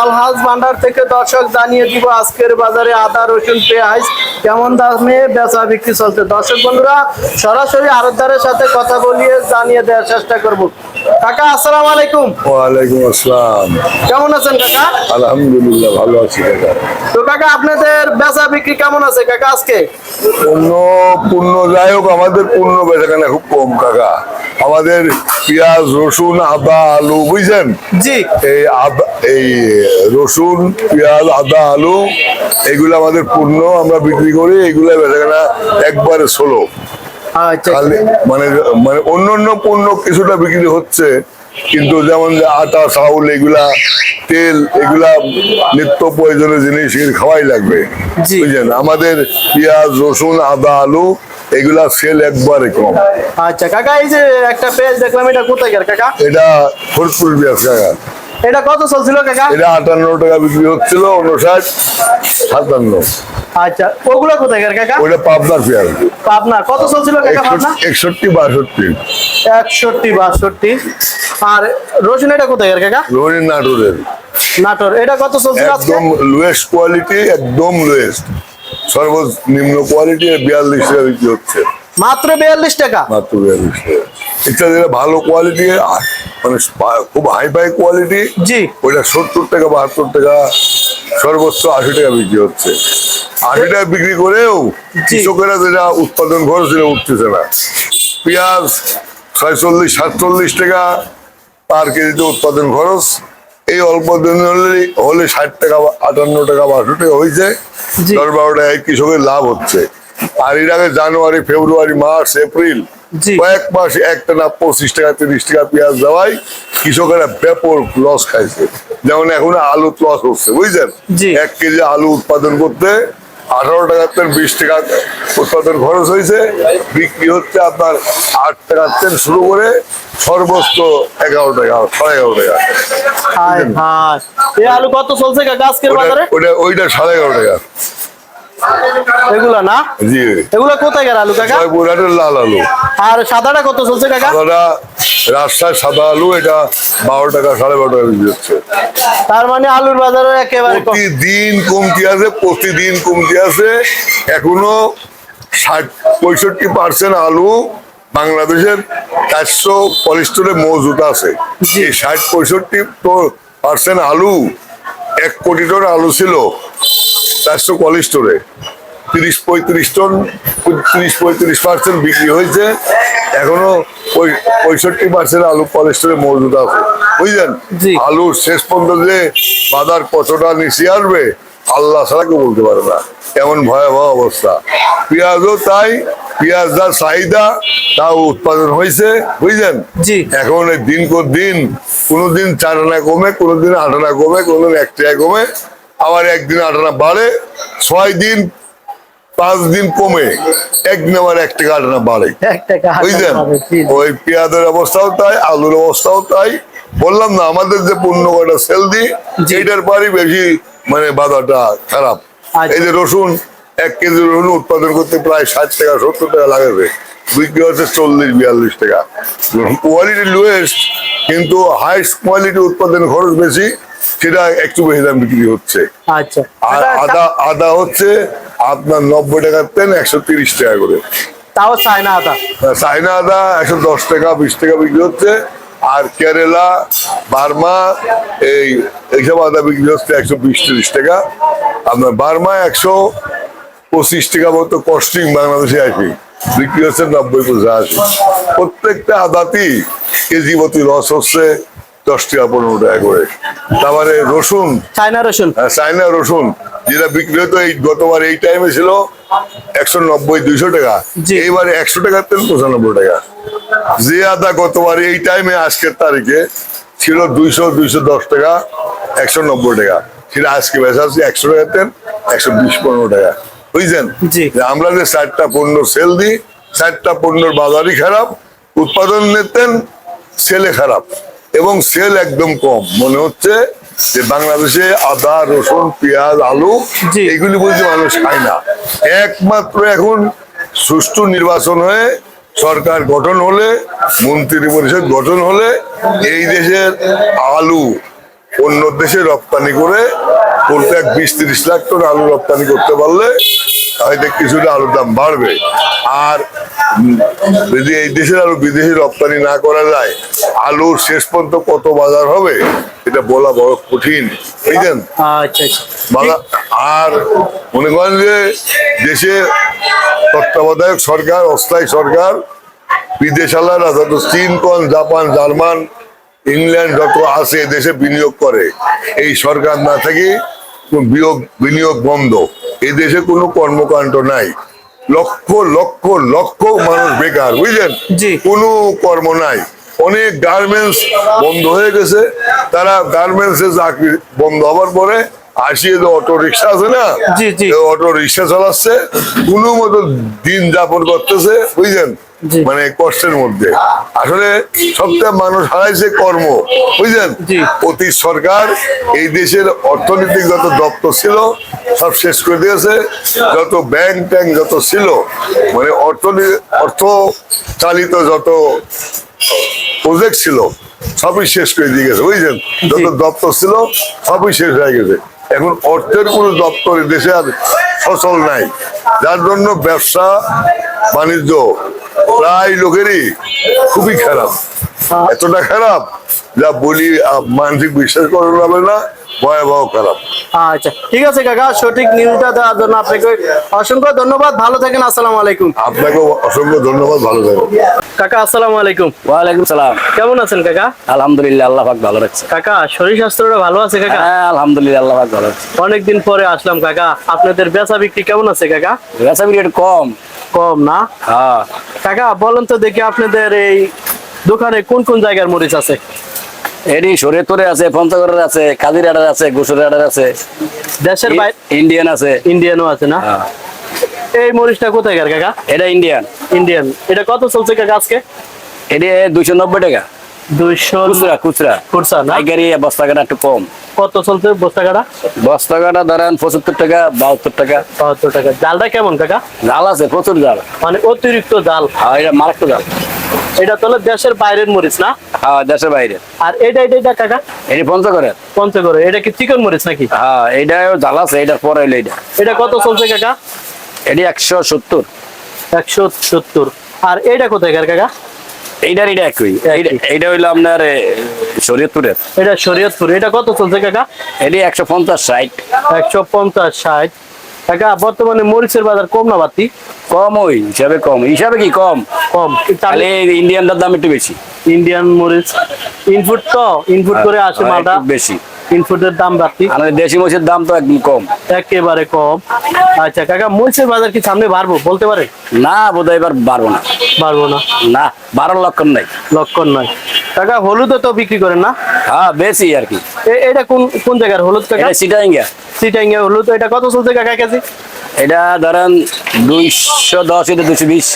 আলহাজ ভান্ডার থেকে দর্শক জানিয়ে দিব আজকের বাজারে আদা রসুন পেঁয়াজ কেমন দামে বেচা বিক্রি চলছে। দর্শক বন্ধুরা সরাসরি আড়তদারের সাথে কথা বলিয়ে জানিয়ে দেওয়ার চেষ্টা করব। কাকা আসসালামু আলাইকুম। ওয়ালাইকুম আসসালাম। কেমন আছেন কাকা? আলহামদুলিল্লাহ ভালো আছি কাকা। তো কাকা আপনাদের বেচা বিক্রি কেমন আছে কাকা আজকে? পূর্ণ যাই হোক, আমাদের পূর্ণ বেচাকেনা খুব কম কাকা। আমাদের পেঁয়াজ রসুন আদা আলু বুঝছেন, জি এই রসুন পেঁয়াজ আদা আলু এগুলো আমাদের পূর্ণ আমরা বিক্রি করি। এগুলা বেচাকেনা একবারে ষোলো। আচ্ছা মানে মানে অন্য পণ্য কিছুটা বিক্রি হচ্ছে, কিন্তু যেমন যে আটা চাউল এগুলা তেল এগুলা নিত্য প্রয়োজনীয় জিনিস খাওয়াই লাগবে বুঝলেন। আমাদের পেঁয়াজ রসুন আদা আলু এগুলা সেল একবারে কম। আচ্ছা কাকা, এই যে একটা পেঁয়াজ দেখলাম, এটা কোথায় গেল কাকা? এটা ফরিদপুর পেঁয়াজ কাকা। এটা কত চলছিল কাকা? এটা 58 টাকা বিক্রি হচ্ছিল, 59 57। আচ্ছা ওগুলো কোথায় গেল কাকা? ওইটা পাবনার পেঁয়াজ। পাবনা কত চলছিল কাকা? পাবনা 61 62। 61 62। আর রসুন এটা কোথায় গেল কাকা? রোহিণী নাটোরের। নাটোর এটা কত চলছিল আজকে? একদম লোয়েস্ট কোয়ালিটি, একদম লোয়েস্ট সর্বনিম্ন কোয়ালিটি 42 টাকা বিক্রি হচ্ছে। মাত্র 42 টাকা? মাত্র 42 টাকা। এটা যেটা ভালো কোয়ালিটি মানে খুব হাই ফাই কোয়ালিটি, জি ওইটা 70 টাকা 72 টাকা, সর্বোচ্চ 80 টাকা বিক্রি হচ্ছে। 80 টাকা বিক্রি করেও কৃষকেরা যেটা উৎপাদন খরচ সেটা উঠতেছে না। পেঁয়াজ 46 47 টাকা পার কেজিতে উৎপাদন খরচ। এই অল্প দিন হলে 60 টাকা 58 টাকা 62 টাকা হয়েছে। 10-12 টাকা কৃষকের লাভ হচ্ছে। আর এর আগে জানুয়ারি ফেব্রুয়ারি মার্চ এপ্রিল কয়েক মাস একটানা 25 টাকা 30 টাকা পেঁয়াজ দেওয়ায় কৃষকেরা ব্যাপক লস খাইছে। যেমন এখন আলু লস হচ্ছে বুঝছেন। 1 কেজি আলু উৎপাদন করতে 18 টাকা 20 টাকা উৎপাদন খরচ হয়েছে, বিক্রি হচ্ছে আপনার 8 টাকা থেকে শুরু করে সর্বোচ্চ 11 টাকা 11.5 টাকা। এই আলু কত চলছে কাকা আজকের বাজারে? ওইটা 11.5 টাকা। এগুলা না? জি। এগুলা কোথায় গেল আলু কাকা? জয়পুরহাটের লাল আলু। আর সাদাটা কত চলছে কাকা? সাদাটা রাজশাহীর সাদা আলু, এটা 12 টাকা 12.5 টাকা বিক্রি হচ্ছে। তার মানে আলুর বাজারে একেবারে প্রতিদিন কমতি আছে, প্রতিদিন কমতি আছে। এখনো 65% আলু বাংলাদেশের 400 পলিস্টরে মজুদ আছে। 60-65% আলু 1 কোটি টন আলু ছিল 400 পলিস্টরে। 30-35 টন 30-35% বিক্রি হয়েছে। এখনো 65% আলু পলিস্টরে মজুদ আছে বুঝলেন। আলু শেষ পর্যন্ত যে বাজার কতটা নিচে আসবে আল্লাহ ছাড়া কেউ বলতে পারে না, এমন ভয়াবহ অবস্থা। পেঁয়াজও তাই, পেঁয়াজ যার চাহিদা তাও উৎপাদন হয়েছে বুঝলেন। এখন দিন দিন কোনোদিন 4 আনা কমে, কোনোদিন 8 আনা কমে, কোনোদিন 1 টাকা কমে, আবার একদিন 8 আনা বাড়ে, 6 দিন 5 দিন কমে, একদিন আবার 1 টাকা 8 আনা বাড়ে বুঝলেন। ওই পেঁয়াজের অবস্থাও তাই, আলুর অবস্থাও তাই। বললাম না আমাদের যে পণ্য কটা সেল দিই এইটার পরই বেশি মানে বাজারটা খারাপ। এই যে রসুন 1 কেজি রসুন উৎপাদন করতে প্রায় 60 টাকা 70 টাকা লাগবে, বিক্রি হচ্ছে 40-42 টাকা। কোয়ালিটি লোয়েস্ট কিন্তু হাইস্ট কোয়ালিটি উৎপাদন খরচ বেশি, সেটা একটু বেশি দাম বিক্রি হচ্ছে। আচ্ছা। আর আদা হচ্ছে আপনার 90 টাকার তেল 130 টাকা করে। তাও চায়না আদা? চায়না আদা 110 টাকা 20 টাকা বিক্রি হচ্ছে। আর কেরালা বার্মা এইসব আদা বিক্রি হচ্ছে 120-30 টাকা। আপনার বার্মা 125 টাকা মতো কস্টিং বাংলাদেশে আসে, বিক্রি হচ্ছে 90-85। প্রত্যেকটা আদাতেই কেজি প্রতি লস হচ্ছে 10 টাকা 15 টাকা করে। তারপরে রসুন, চায়না রসুন যেটা বিক্রি হতো এই গতবার এই টাইমে ছিল 190-200 টাকা, এইবার 100 টাকার তেল 95 টাকা। যে আদা গতবার এই টাইমে আজকের তারিখে ছিল 200-210 টাকা 190 টাকা, সেটা আজকে বেচা হচ্ছে 100 টাকার তেল 120-15 টাকা বুঝছেন। আমরা যে 4টা পণ্য সেল দিই, 4টা পণ্যের বাজারই খারাপ, উৎপাদন নিতেন সেলে খারাপ এবং সেল একদম কম। মনে হচ্ছে যে বাংলাদেশে আদা রসুন পেঁয়াজ আলু এগুলি বলতে মানুষ খায় না। একমাত্র এখন সুষ্ঠু নির্বাচন হয়ে সরকার গঠন হলে, মন্ত্রী পরিষদ গঠন হলে এই দেশের আলু অন্য দেশে রপ্তানি করে প্রত্যেক 20-30 লাখ টন আলু রপ্তানি করতে পারলে হয়তো কিছুটা আলুর দাম বাড়বে। আর যদি এই দেশের আলু বিদেশে রপ্তানি না করা যায়, আলুর শেষ পর্যন্ত কত বাজার হবে এটা বলা বড় কঠিন, বুঝলেন? আচ্ছা আচ্ছা আর মনে করেন যে দেশে তত্ত্বাবধায়ক সরকার, অস্থায়ী সরকার, বিদেশালারা যত চীন, জাপান, জার্মান, ইংল্যান্ড যত আছে দেশে বিনিয়োগ করে, এই সরকার না থেকে বিনিয়োগ বন্ধ। এই দেশে কোনো কর্মকাণ্ড নাই, লক্ষ লক্ষ লক্ষ মানুষ বেকার, বুঝলেন? কোনো কর্ম নাই। অনেক গার্মেন্টস বন্ধ হয়ে গেছে, তারা গার্মেন্টস এর চাকরি বন্ধ হওয়ার পরে আসিয়ে যে অটো রিক্সা আছে না, অটো রিক্সা চালাচ্ছে, কোনো মতো দিন যাপন করতেছে, বুঝলেন? মানে কষ্টের মধ্যে। আসলে সবচেয়ে মানুষ হারাইছে কর্ম, বুঝলেন? অতীত সরকার এই দেশের অর্থনৈতিক যত দপ্তর ছিল সব শেষ করে দিয়েছে, যত ব্যাংক ট্যাঙ্ক যত ছিল, মানে অর্থ চালিত যত প্রজেক্ট ছিল সবই শেষ করে দিয়ে গেছে, বুঝলেন? যত দপ্তর ছিল সবই শেষ হয়ে গেছে। এখন অর্থের কোনো দপ্তর দেশে আর সচল নাই, যার জন্য ব্যবসা বাণিজ্য প্রায় লোকেরই খুবই খারাপ, এতটা খারাপ যা বলি মানসিক বিশ্বাস করা যাবে না, ভয়াবহ খারাপ। আচ্ছা ঠিক আছে কাকা, সঠিক নিউজটা দেওয়ার জন্য আপনাকে অসংখ্য ধন্যবাদ। ভালো থাকেন, আসসালামু আলাইকুম। আপনাকে অসংখ্য ধন্যবাদ, ভালো থাকেন। কাকা আসসালামু আলাইকুম। ওয়ালাইকুম সালাম। কেমন আছেন কাকা? আলহামদুলিল্লাহ, আল্লাহ পাক ভালো রাখছে। কাকা শরীর স্বাস্থ্যটা ভালো আছে কাকা? হ্যাঁ আলহামদুলিল্লাহ, আল্লাহ পাক ভালো রাখছে। অনেকদিন পরে আসলাম কাকা, আপনাদের বেচা বিক্রি কেমন আছে কাকা? বেচা বিক্রি একটু কম। কম না? হ্যাঁ কাকা বলেন তো দেখি, আপনাদের এই দোকানে কোন কোন জায়গার মরিচ আছে? এডি শরীয়তপুরে আছে, পঞ্চগড়ের আছে, কাজিরাটার আছে, গুসুরাটার আছে, দেশের বাইরে ইন্ডিয়ান আছে, ইন্ডিয়ানও আছে না? হ্যাঁ। এই মরিচটা কোথায় কাকা? এটা ইন্ডিয়ান। ইন্ডিয়ান। এটা কত চলছে কাকা আজকে? এটি 290 টাকা 200 খুচরা। খুচরা না? পাইকারি বস্তা কাটা একটু কম। কত চলছে বস্তা কাটা? বস্তা কাটা ধরেন 75 টাকা, 72 টাকা। 72 টাকা। জালটা কেমন কাকা? জাল আছে, প্রচুর জাল, মানে অতিরিক্ত জাল। হ্যাঁ এটা মারাত্মক জাল। এটা তো দেশের বাইরের মরিচ না? হ্যাঁ দেশের বাইরে। আর এটা কাকা? এটি পঞ্চগড়ের। পঞ্চগড়ে। এটা কি চিকন মরিচ নাকি? হ্যাঁ এটাও জাল আছে, এটার পরে হইলো এটা। এটা কত চলছে কাকা? এটি 170। 170। আর এটা কোথায় কাকা? এইটা একই। এইটা হইলো আপনার শরীয়তপুরের। এটা শরীয়তপুর। এটা কত চলছে কাকা? এটি 150-60। 150-60 কাকা। বর্তমানে মরিচের বাজার কম না বাড়তি? কম, ওই হিসাবে কম। হিসাবে কি কম? কম। তাহলে ইন্ডিয়ানটার দাম একটু বেশি। ইন্ডিয়ান মরিচ ইনপুট তো, ইনপুট করে আসে মালটা বেশি, ইনপুটের দাম বাড়তি। আর দেশি মরিচের দাম তো একদম কম, একেবারে কম। আচ্ছা কাকা, মরিচের বাজার কি সামনে বাড়বো বলতে পারে? না বোধহয় এবার বাড়বো না। বাড়বো না? না, বাড়ার লক্ষণ নাই। লক্ষণ নাই। কাকা হলুদও তো বিক্রি করেন না? হ্যাঁ বেশি আর কি। এটা কোন কোন জায়গার হলুদ কাকা? এটা সিটাইঙ্গা। সিটাঙ্গা হলুদ। এটা কত চলছে কাকা কেজি? এটা ধরেন 210, এটা 220।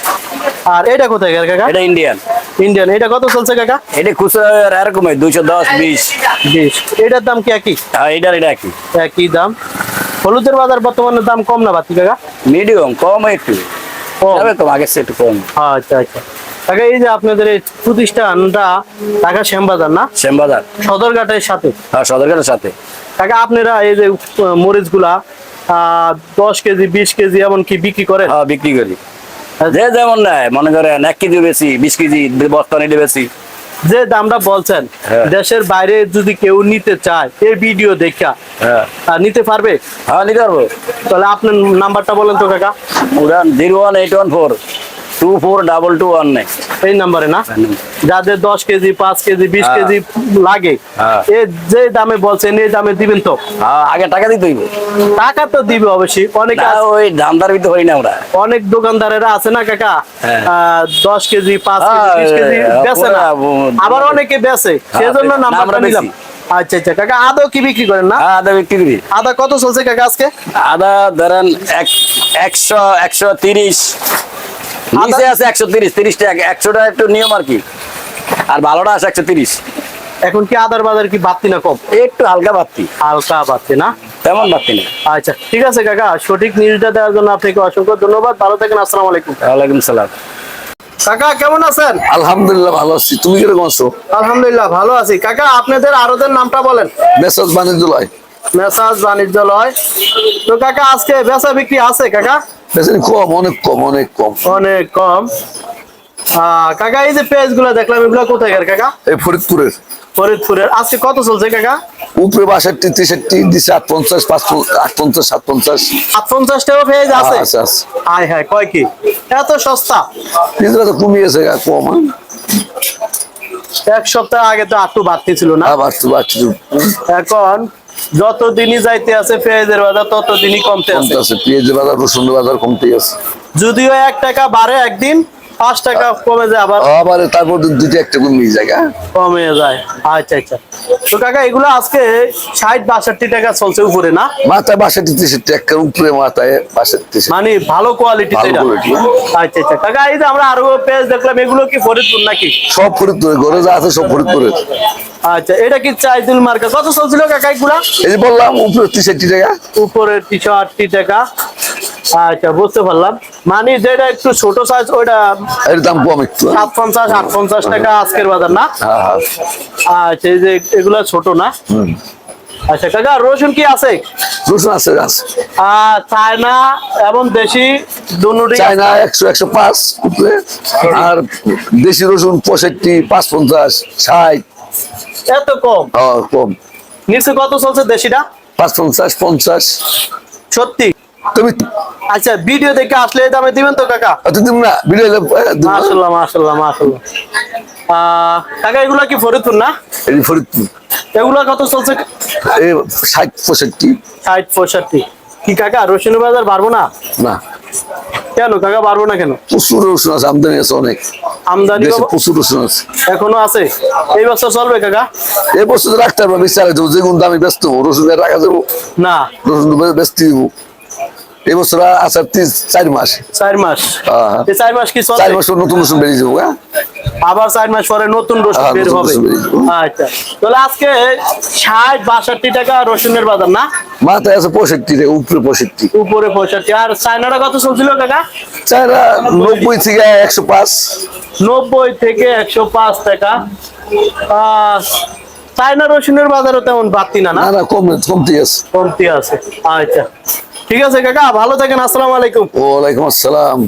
আর এটা কোথায় কাকা? এটা ইন্ডিয়ান। ইন্ডিয়ান। এটা কত চলছে কাকা? এটা খুচরা এরকম 210, 20। এটার দাম কি একই? হ্যাঁ এটা একই। একই দাম। হলুদের বাজার বর্তমানে দাম কম না বাড়তি কাকা? মিডিয়াম, কম একটু কম, আগের চেয়ে একটু কম। আচ্ছা আচ্ছা কাকা, এই যে আপনাদের এই প্রতিষ্ঠানটা ঢাকা শ্যামবাজার না? শ্যামবাজার সদরঘাটের সাথে? হ্যাঁ সদরঘাটের সাথে। কাকা আপনারা এই যে মরিচ গুলা 10 কেজি 20 কেজি এমনকি বিক্রি করেন? হ্যাঁ বিক্রি করি, যে যেমন নেয়। মনে করেন 1 কেজি বেশি, 20 কেজি বস্তা নিলে বেশি। যে দামটা বলছেন, দেশের বাইরে যদি কেউ নিতে চায় এই ভিডিও দেখা, নিতে পারবে? হ্যাঁ নিতে পারবো। তাহলে আপনার নাম্বারটা বলেন তো কাকা। 01814242219 এই নাম্বারে না? যাদের 10 কেজি 5 কেজি 20 কেজি লাগে, যে দামে বলছেন এই দামে দিবেন তো? আগে টাকা দিতে হইব। টাকা তো দিবে অবশ্যই। অনেক ওই দামদার ভিতরে হই না আমরা। অনেক দোকানদারেরা আছে না কাকা, 10 কেজি 5 কেজি 20 কেজি বেচে না, আবার অনেকে বেচে, সেজন্য নাম্বারটা নিলাম। আচ্ছা আচ্ছা কাকা, আদা কি বিক্রি করেন না? আদা বিক্রি করি। আদা কত চলছে কাকা আজকে? আদা ধরেন 100, 130, নিচে আছে 130, 30 টাকা। 100 টাকা একটু নিয়ম আর কি, আর ভালোটা আছে 130। এখন কি আদার বাজার কি বাড়তি না কম? একটু হালকা বাড়তি। হালকা বাড়তি না? তেমন বাড়তি না। আচ্ছা ঠিক আছে কাকা, সঠিক নিউজটা দেওয়ার জন্য আপনাকে অসংখ্য ধন্যবাদ। ভালো থাকেন, আসসালামু আলাইকুম। ওয়ালাইকুম সালাম। কাকা কেমন আছেন? আলহামদুলিল্লাহ ভালো আছি। তুমি কিরকম আছো? আলহামদুলিল্লাহ ভালো আছি। কাকা আপনাদের আড়তের নামটা বলেন। মেসাজ বাণিজ্যালয়। মেসাজ বাণিজ্যালয়। তো কাকা আজকে বেচা বিক্রি আছে কাকা? বেচারি কম, অনেক কম, অনেক কম। অনেক কম। কাকা এই যে পেজ গুলা দেখলাম এগুলা কোথায় কাকা? এই ফরিদপুরের। ফরিদপুরের। আজকে কত চলছে কাকা? উপরে 62, 63 দিছে, 58, 58, 57। 58 টাকা পেজ আছে? আছে আছে। হাই হাই কয় কি এত সস্তা? নিজেরা তো কমিয়েছে কম। এক সপ্তাহ আগে তো একটু বাড়তি ছিল না? আবার তো বাড়ছে, এখন যত দিনই যাইতে আছে পেঁয়াজের বাজার তত দিনই কমতে কমতে আছে। আছে। পেঁয়াজের বাজার, রসুনের বাজার কমতে আছে। যদিও 1 টাকা বাড়ে একদিন, 5 টাকা কমে যায় আবার আবার তারপর দুইটা একটা কমিয়ে যায়। কমে যায়। আচ্ছা আচ্ছা। তো কাকা এগুলো আজকে 60-62 টাকা চলছে উপরে না? মাথায় 62, 63 একটা উপরে, মাথায় 62। মানে ভালো কোয়ালিটি ভালো এটা। quality। আচ্ছা আচ্ছা কাকা এই যে আমরা আরো পেজ দেখলাম এগুলো কি ফরিদপুর নাকি? সব ফরিদপুরে, ঘরে যা আছে সব ফরিদপুরের। আচ্ছা এটা কি চাইদুল মার্কা? কত চলছিল কাকা এগুলা? এই যে বললাম উপরে 63 টাকা। উপরে 380 টাকা। আচ্ছা বুঝতে পারলাম। মানে যেটা একটু ছোট সাইজ ওইটা এর দাম কম একটু। 57-58 টাকা আজকের বাজার না? হ্যাঁ। আচ্ছা এই যে এগুলা ছোট না? আচ্ছা কাকা রসুন কি আছে? রসুন আছে আছে। চায়না এবং দেশি দুটোই চায়না 100, 105 উপরে, আর দেশি রসুন 65, 55, 60। এত কম? কম। নিচে কত চলছে দেশিটা? 55, 50। সত্যি? তুমি আচ্ছা ভিডিও দেখে আসলে এই দামে দিবেন তো কাকা? তুমি না ভিডিও মাশাআল্লাহ মাশাআল্লাহ মাশাআল্লাহ। কাকা এগুলা কি ফরিদপুর না? ফরিদপুর। এগুলা কত চলছে? 60, 65। 60-65। কি কাকা রসুনের বাজার বাড়বো না? না, কেন কাকা বাড়বো না কেন? প্রচুর রসুন আছে, আমদানি আছে অনেক। আমদানি দেশে প্রচুর রসুন আছে, এখনো আছে। এই বছর চলবে কাকা? এই বছর রাখতে পারবো, বিচারে দেবো, যেগুন দামে ব্যস্ত হবো, রসুন রাখা যাবো না, রসুন ব্যস্ত দিব। এই বছর আছে 4 মাস। 4 মাস? হ্যাঁ। এই 4 মাস কি 4 চলবে? মাস পর নতুন রসুন বেরিয়ে যাবো। আবার 4 মাস পরে নতুন রসুন হ্যাঁ, বের নতুন হবে। রসুন বেরিয়ে যাবে। আচ্ছা তাহলে আজকে 60-62 টাকা রসুনের বাজার না? মাথায় আছে 65 টাকা, উপরে 65। উপরে 65। আর চায়নাটা কত চলছিল কাকা? চায়না 90 থেকে 105। 90 থেকে 105 টাকা। চায়না রসুনের বাজারও তেমন বাড়তি না? না না, কমতে আছে। কমতি আছে। আচ্ছা ঠিক আছে কাকা, ভালো থাকেন। আসসালামু আলাইকুম। ওয়ালাইকুম আসসালাম।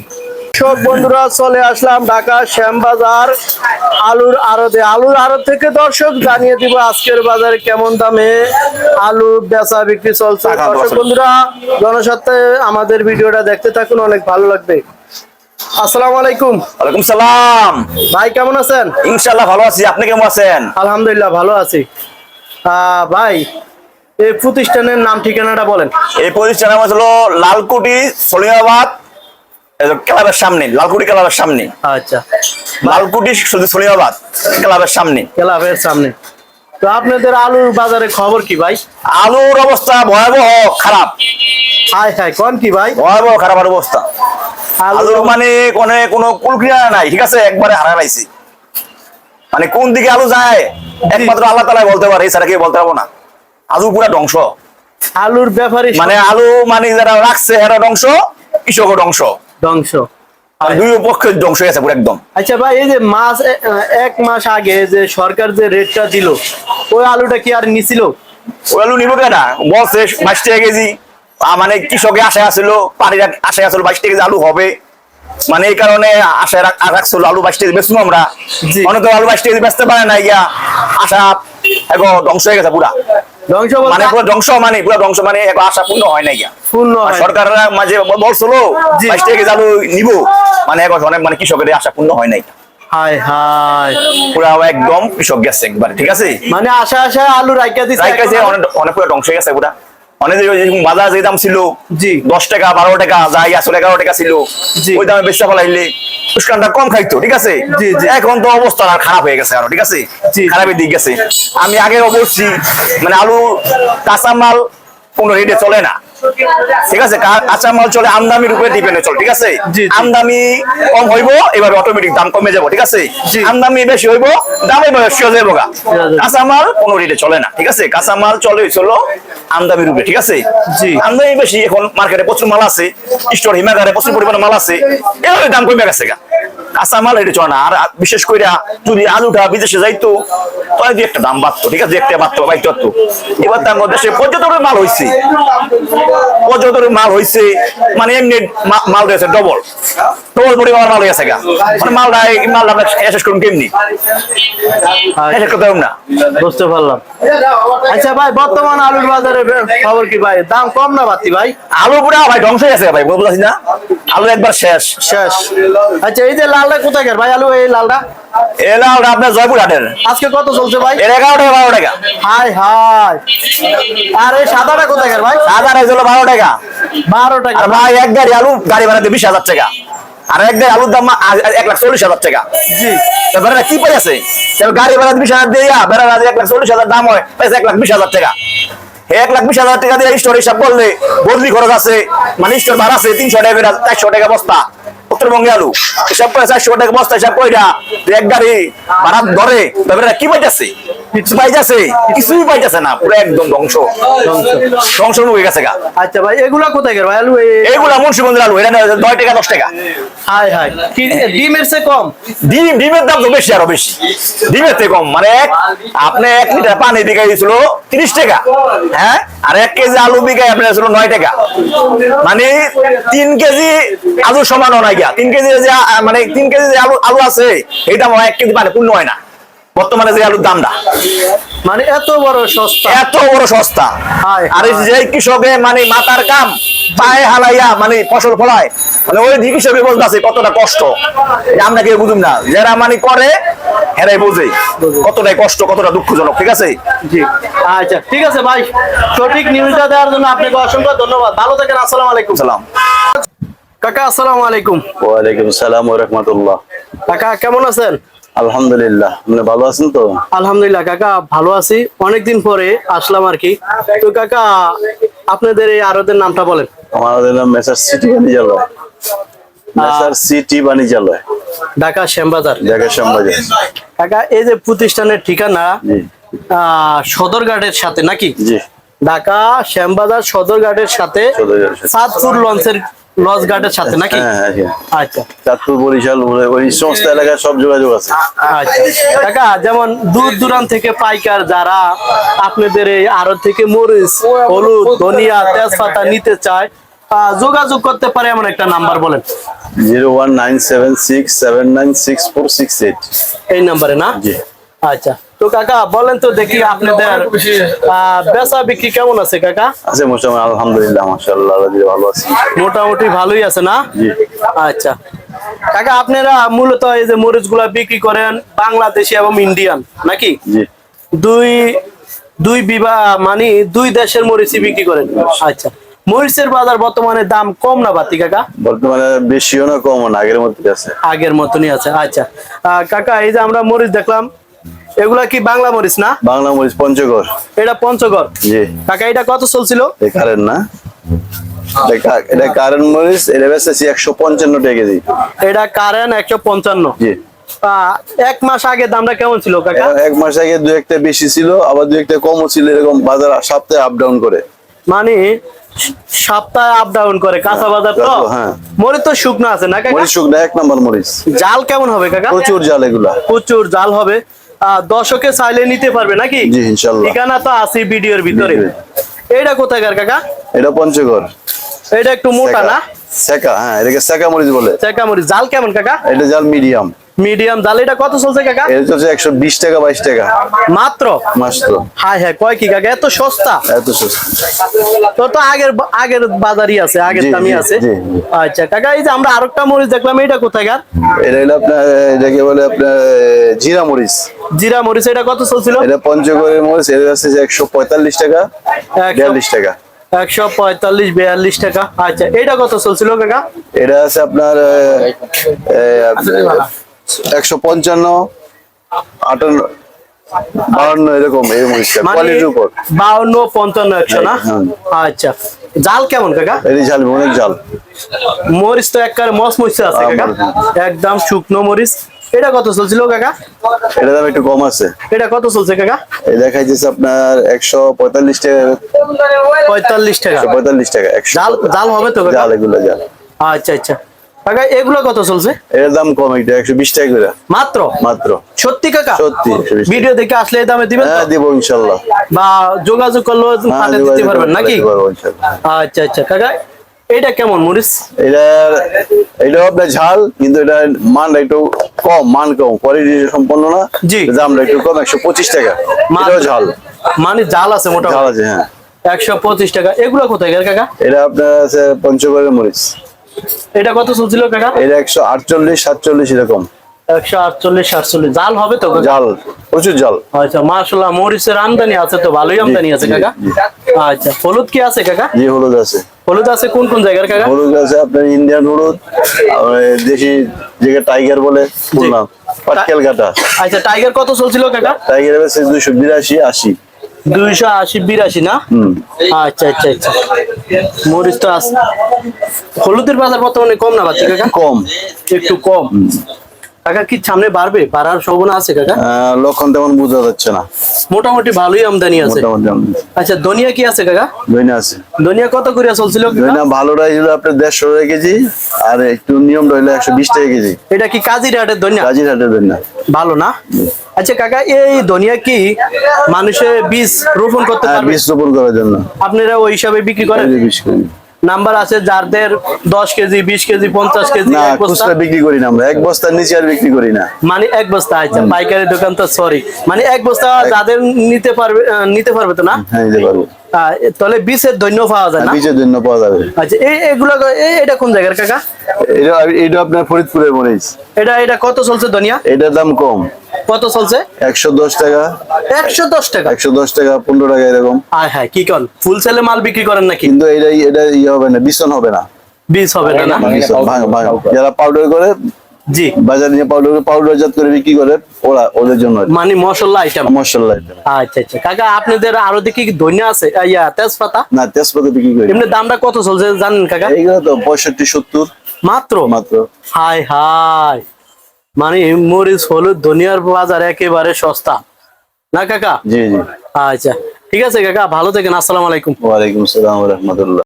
সব বন্ধুরা চলে আসলাম ঢাকা শ্যামবাজার আলুর আড়তে। আলুর আড়ত থেকে দর্শক জানিয়ে দিব আজকের বাজারে কেমন দামে আলু বেচা বিক্রি চলছে। দর্শক বন্ধুরা জনস্বার্থে আমাদের ভিডিওটা দেখতে থাকুন, অনেক ভালো লাগবে। আসসালামু আলাইকুম। ওয়ালাইকুম সালাম। ভাই কেমন আছেন? ইনশাআল্লাহ ভালো আছি, আপনি কেমন আছেন? আলহামদুলিল্লাহ ভালো আছি। ভাই এই প্রতিষ্ঠানের নাম ঠিকানাটা বলেন। এই প্রতিষ্ঠানের নাম হলো লালকুটি সলিমাবাদ ক্লাবের সামনে, লালকুটি ক্লাবের সামনে। আচ্ছা লালকুটি শুধু সলিমাবাদ ক্লাবের সামনে। ক্লাবের সামনে। তো আপনাদের আলুর বাজারে খবর কি ভাই? আলুর অবস্থা ভয়াবহ খারাপ। হাই হাই কোন কি ভাই? ভয়াবহ খারাপ আলুর অবস্থা। আলুর মানে কোনো কুলক্রিয়া নাই, ঠিক আছে, একবারে হারা পাইছি। মানে কোন দিকে আলু যায় একমাত্র আল্লাহ তাআলাই বলতে পারে, এছাড়া কেউ বলতে পারবো না। আলু পুরা ধ্বংস। আলুর ব্যাপারে মানে আলু মানে যারা রাখছে এরা ধ্বংস, কৃষকও ধ্বংস, ধ্বংস। দুই পক্ষে ধ্বংস হয়ে গেছে পুরো একদম। আচ্ছা ভাই এই যে এক মাস আগে যে সরকার যে রেটটা দিল ওই আলুটা কি আর নিছিল? ওই আলু নিব কেনা, বলছে 22 টাকা কেজি। মানে কৃষকের আশায় আসছিল, পানির আশায় আসছিল 22 টাকা কেজি আলু হবে। মানে এই কারণে আশায় রাখছিল আলু 22 টাকা বেচবো আমরা। অনেক তো আলু 22 টাকা বেচতে পারে না, গিয়া আশা এখন ধ্বংস হয়ে গেছে পুরা। ধ্বংস মানে পুরো ধ্বংস, মানে পুরো ধ্বংস, মানে এখন আশা পূর্ণ হয় না গিয়া। পূর্ণ হয়। সরকাররা মাঝে বলছিল 22 টাকা কেজি আলু নিব, মানে এখন অনেক মানে কৃষকের আশা পূর্ণ হয় নাই। হাই হাই পুরা একদম কৃষক গেছে একবারে, ঠিক আছে। মানে আশা আশা আলু রাইকা দিছে, অনেক পুরো ধ্বংস হয়ে গেছে পুরা। অনেক বাজার যে দাম ছিল জি 10 টাকা 12 টাকা, যাই আসলে 11 টাকা ছিল, জি। ওই দামে বেচতে ফেলাইলে উস্কানটা কম খাইতো, ঠিক আছে। জি, জি। এখন তো অবস্থা আর খারাপ হয়ে গেছে আরো, ঠিক আছে, জি। খারাপের দিক গেছে। আমি আগেও বলছি মানে আলু কাঁচামাল কোন রেটে চলে না, ঠিক আছে। কাঁচামাল চলে আমদানির উপরে ডিপেন্ডে চলে, ঠিক আছে। জি, জি। আমদানি কম হইব এবার অটোমেটিক দাম কমে যাবো, ঠিক আছে। জি। আমদানি বেশি হইব দাম এবার বেশি হয়ে যাবো। কাঁচামাল কোন রেটে চলে না, ঠিক আছে। কাঁচামাল চলে চলো আমদানির উপরে, ঠিক আছে। জি। আমদানি বেশি, এখন মার্কেটে প্রচুর মাল আছে, স্টোর হিমাগারে প্রচুর পরিমাণে মাল আছে, এভাবে দাম কমে গেছে গা। কাঁচামাল এটা চলে না। আর বিশেষ করে যদি আলুটা বিদেশে যাইতো তাহলে দুই একটা দাম বাড়তো, ঠিক আছে, দুই একটা বাড়তো পাইতো। এবার তার মধ্যে সে পর্যটনের মাল হয়েছে, পর্যটনের মাল হয়েছে, মানে এমনি মাল রয়েছে ডবল পরিমাণ মাল হয়েছে গা, মানে মালটা আমরা শেষ করুন কেমনি, শেষ করতে পারবো না। বুঝতে পারলাম। আচ্ছা ভাই, বর্তমান আলুর বাজারে খবর কি ভাই? দাম কম না বাড়তি ভাই? আলু পুরা ভাই ধ্বংস হয়ে গেছে ভাই, বুঝতে না, আলু একবার শেষ। আচ্ছা, এই যে লালটা কোথায় ভাই? আলু এই লালটা এলা ওটা আপনার জয়পুর হাটের, আজকে কত চলছে ভাই? এর 11 টাকা 12 টাকা। High high. আর এই সাদাটা কোথায় ভাই? সাদা রাইস হলো 12 টাকা। 12 টাকা। আর ভাই এক গাড়ি আলু গাড়ি ভাড়াতে 20,000 টাকা, আর এক গাড়ি আলুর দাম 1,40,000 টাকা। জি, বেড়া কি পাইছে? গাড়ি ভাড়া 20,000 দিয়ে বেড়া 1,40,000 দাম হয়, পাইছে 1,20,000 টাকা। 1,20,000 টাকা দিয়ে স্টোর হিসাব করলে বদলি খরচ আছে, মানে স্টোর ভাড়া আছে 300 টাকা, 400 টাকা বস্তা উত্তরবঙ্গে আলু হিসাব করে 400 টাকা বস্তা হিসাব করে এক গাড়ি ভাড়া ধরে কি পাইতেছে? কিছু পাইতেছে? কিছুই পাইতেছে না, পুরো একদম ধ্বংস হয়ে গেছে গা। আচ্ছা ভাই, এগুলা কোথায় ভাই আলু? এইগুলা মুন্সিগঞ্জের আলু, এটা 9 টাকা 10 টাকা। হাই হাই, কি ডিমের চেয়ে কম? ডিমের দাম তো বেশি, আরো বেশি, ডিমের থেকে কম। মানে আপনি 1 লিটার পানি বিকাই দিয়েছিল 30 টাকা, হ্যাঁ, আর 1 কেজি আলু বিকাই আপনার ছিল 9 টাকা। মানে 3 কেজি আলু সমান নাই গিয়া, 3 কেজি যে মানে 3 কেজি যে আলু আছে এটা 1 কেজি পানি পূর্ণ হয় না বর্তমানে যে আলুর দামটা। মানে এত বড় সস্তা, এত বড় সস্তা। আর যে কৃষকে মানে মাথার কাম পায়ে হালাইয়া মানে ফসল ফলায়, মানে ওই দিক হিসেবে বলতেছে কতটা কষ্ট, আমরা কেউ বুঝুম না, যারা মানে করে হেরাই বোঝে কতটাই কষ্ট, কতটা দুঃখজনক, ঠিক আছে। জি, আচ্ছা ঠিক আছে ভাই, সঠিক নিউজটা দেওয়ার জন্য আপনাকে অসংখ্য ধন্যবাদ। ভালো থাকেন, আসসালামু আলাইকুম। সালাম কাকা, আসসালামু আলাইকুম। ওয়ালাইকুম সালাম ওয়া রাহমাতুল্লাহ। কাকা কেমন আছেন? আলহামদুলিল্লাহ, আপনি ভালো আছেন তো? আলহামদুলিল্লাহ কাকা, ভালো আছি। অনেকদিন পরে আসলাম আর কি। তো কাকা, আপনাদের এই আড়তের নামটা বলেন। আমাদের নাম মেসার সিটি বাণিজ্যালয়, মেসার সিটি বাণিজ্যালয়, ঢাকা শ্যামবাজার। ঢাকা শ্যামবাজার। কাকা, এই যে প্রতিষ্ঠানের ঠিকানা জি সদরঘাটের সাথে নাকি? জি, ঢাকা শ্যামবাজার সদরঘাটের সাথে, সদরঘাটের সাথে। সাতপুর লঞ্চ ঘাটের সাথে নাকি? হ্যাঁ হ্যাঁ, আচ্ছা চাঁদপুর বরিশাল ওই সমস্ত এলাকায় সব যোগাযোগ আছে। আচ্ছা কাকা, যেমন দূর দূরান্ত থেকে পাইকার যারা আপনাদের এই আড়ত থেকে মরিচ, হলুদ, ধনিয়া, তেজপাতা নিতে চায়, যোগাযোগ করতে পারে এমন একটা নাম্বার বলেন। 01976796468। এই নাম্বারে না? জি। আচ্ছা, তো কাকা বলেন তো দেখি আপনাদের বেচা বিক্রি কেমন আছে কাকা? আছে মোটামুটি, আলহামদুলিল্লাহ, মাশাআল্লাহ, ভালো আছে, মোটামুটি ভালোই আছে না? জি। আচ্ছা কাকা, আপনারা মূলত এই যে মরিচ গুলা বিক্রি করেন বাংলাদেশি এবং ইন্ডিয়ান নাকি? জি। দুই বিভাগ, মানে দুই দেশের মরিচই বিক্রি করেন। আচ্ছা, মরিচের বাজার বর্তমানে দাম কম না বাড়তি কাকা? বর্তমানে বেশিও না কমও না, আগের মধ্যে আছে, আগের মতনই আছে। আচ্ছা কাকা, এই যে আমরা মরিচ দেখলাম, এগুলা কি বাংলা মরিচ না? বাংলা মরিচ পঞ্চগড়। এটা পঞ্চগড়। জি। কাকা, এটা কত চলছিল? কারেন্ট না, এটা কারেন্ট মরিচ, এটা বেচেছি 155 টাকা কেজি। এটা কারেন্ট 155। জি। 1 মাস আগে দামটা কেমন ছিল কাকা? 1 মাস আগে 2-1টা বেশি ছিল, আবার 2-1টা কমও ছিল, এরকম বাজার সপ্তাহে আপ ডাউন করে। মানে সপ্তাহে আপ ডাউন করে, কাঁচা বাজার তো। হ্যাঁ। মরিচ তো শুকনো আছে না কাকা? মরিচ শুকনা 1 নম্বর মরিচ। জাল কেমন হবে কাকা? প্রচুর জাল এগুলা। প্রচুর জাল হবে। দর্শকে চাইলে নিতে পারবে নাকি? জি, ইনশাআল্লাহ। ঠিকানা তো আছে ভিডিওর ভিতরে। এটা কোথাকার কাকা? এটা পঞ্চগড়। এটা একটু মোটা না? সেকা, হ্যাঁ, এটাকে সেকা মরিচ বলে। চেকা মরিচ। জাল কেমন কাকা? এটা জাল মিডিয়াম। মিডিয়াম জাল। এটা কত চলছে কাকা? এটা হচ্ছে 120 টাকা 22 টাকা মাত্র। মাত্র। হাই হাই, কয় কি কাকা, এত সস্তা? এত সস্তা। তো আগের বাজারই আছে, আগের জি, দামই জি, আছে। জি। আচ্ছা কাকা, এই যে আমরা আরেকটা মরিচ দেখলাম, এটা কোথাকার? এটা হলো আপনার, এটাকে বলে আপনার জিরা মরিচ। জিরা মরিচ। এটা কত চলছিল? এটা পঞ্চগড়ের মরিচ, এটা হচ্ছে 145 টাকা 42 টাকা। 145 42 টাকা। আচ্ছা, এটা কত চলছিল কাকা? এটা আছে আপনার 155 58 52 এরকম, এই মরিচটা মানে কোয়ালিটির উপর। 52 55 100 না? হ্যাঁ। আচ্ছা, জাল কেমন কাকা? এই ঝাল অনেক ঝাল। মরিচ তো একবারে মচমচে আছে কাকা, একদম শুকনো মরিচ। এটা কত চলছিল কাকা? এটা দাম একটু কম আছে। এটা কত চলছে কাকা? এই দেখাইতেছে আপনার 145 টাকা 45 টাকা। 145 টাকা 100 জাল হবে তো কাকা? জাল, এগুলো জাল। আচ্ছা আচ্ছা, কাকা এগুলো কত চলছে? এর দাম কম, এটা 120 টাকা করে মাত্র? মাত্র। সত্যি কাকা? সত্যি 120 টাকা। ভিডিও দেখে আসলে এই দামে দিবেন তো? হ্যাঁ দিব ইনশাআল্লাহ। বা যোগাযোগ করলেও পাঠিয়ে দিতে পারবেন নাকি? দিতে পারবো ইনশাআল্লাহ। আচ্ছা আচ্ছা কাকা, এটা কেমন মরিচ? এটা আপনার ঝাল, কিন্তু এটা মানটা একটু কম, মান কম, কোয়ালিটি সম্পন্ন না। জি। দামটা একটু কম, 125 টাকা। মাত্র। এটাও ঝাল, মানে জাল আছে ঝাল মোটামুটি আছে হ্যাঁ। 125 টাকা। এগুলো কোথায় গেল কাকা? এটা আপনার আছে পঞ্চগড়ের মরিচ। এটা কত চলছিল কাকা? এটা 148 47 এরকম। 148 47 জাল হবে তো কাকা? জাল, প্রচুর জাল। আচ্ছা মাশাআল্লাহ, মরিচের আমদানি আছে তো, ভালোই আমদানি আছে জি, কাকা। জি। আচ্ছা হলুদ কি আছে কাকা? জি হলুদ আছে। হলুদ আছে কোন কোন জায়গার কাকা? হলুদ আছে আপনার ইন্ডিয়ান হলুদ, আর দেশি যেটা টাইগার বলে বললাম, পাটকেল কাটা। আচ্ছা টাইগার কত চলছিল কাকা? টাইগারের কাছে 282 80। 280 82 না? আচ্ছা আচ্ছা আচ্ছা, মরিচ তো আছে। হলুদের বাজার বর্তমানে কম না বাচ্চা কাকা? কম। একটু কম। কাকা কি সামনে বাড়বে? বাড়ার সম্ভাবনা আছে কাকা? লক্ষণ তেমন বোঝা যাচ্ছে না, মোটামুটি ভালোই আমদানি আছে। মোটামুটি আচ্ছা ধনিয়া কি আছে কাকা? দইনা আছে। ধনিয়া কত করে চলছিল কাকা? দইনা ভালোটা হলো আপনার 150 টাকা কেজি, আর একটু নিয়মটা হলো 120 টাকা কেজি। এটা কি কাজিরহাটের ধনিয়া? কাজিরহাটের দইনা। ভালো না? আচ্ছা কাকা, এই ধনিয়া কি মানুষে বীজ রোপণ করতে হ্যাঁ, পারবে? বীজ রোপণ করার জন্য। আপনারা ওই হিসাবে বিক্রি করেন? এই যে বীজ করি। নাম্বার আছে যাদের 10 কেজি 20 কেজি 50 কেজি না, এক বস্তা? খুচরা বিক্রি করি না আমরা, এক বস্তার নিচে আর বিক্রি করি না। মানে এক বস্তা? আচ্ছা পাইকারি দোকান তো, সরি, মানে এক বস্তা যাদের নিতে পারবে তো না? হ্যাঁ দিতে পারবো। তাহলে বীজের ধন্য পাওয়া যায় না? বীজের জন্য পাওয়া যাবে। আচ্ছা এগুলো এটা কোন জায়গার কাকা? এটা আপনার ফরিদপুরের মরিচ। এটা কত চলছে ধনিয়া? এটার দাম কম, কত চলছে? 110 টাকা। 110 টাকা? 110 টাকা 15 টাকা এরকম। আয় হায়, কি করেন, ফুল সেলে মাল বিক্রি করেন নাকি? কিন্তু এটা ইয়ে হবে না, বিছন হবে না। বীজ হবে না না? বিছন ভাঙা ভাঙা। যারা পাউডার করে জি, বাজারে নিয়ে পাউডারজাত করে বিক্রি করে, ওদের জন্য মানে মশলা আইটেম। মশলা। আচ্ছা আচ্ছা কাকা, আপনাদের আরো দেখি কি ধনিয়া আছে? তেজপাতা? না, তেজপাতা বিক্রি করি। এমনি দামটা কত চলছে জানেন কাকা? এইগুলো তো 65 70 মাত্র? মাত্র। হাই হাই, মানে মরিচ হলুদ ধনিয়ার বাজার একেবারে সস্তা না কাকা? জি জি। আচ্ছা ঠিক আছে কাকা, ভালো থাকেন, আসসালামু আলাইকুম। ওয়ালাইকুম আসসালাম ওয়া রাহমাতুল্লাহ।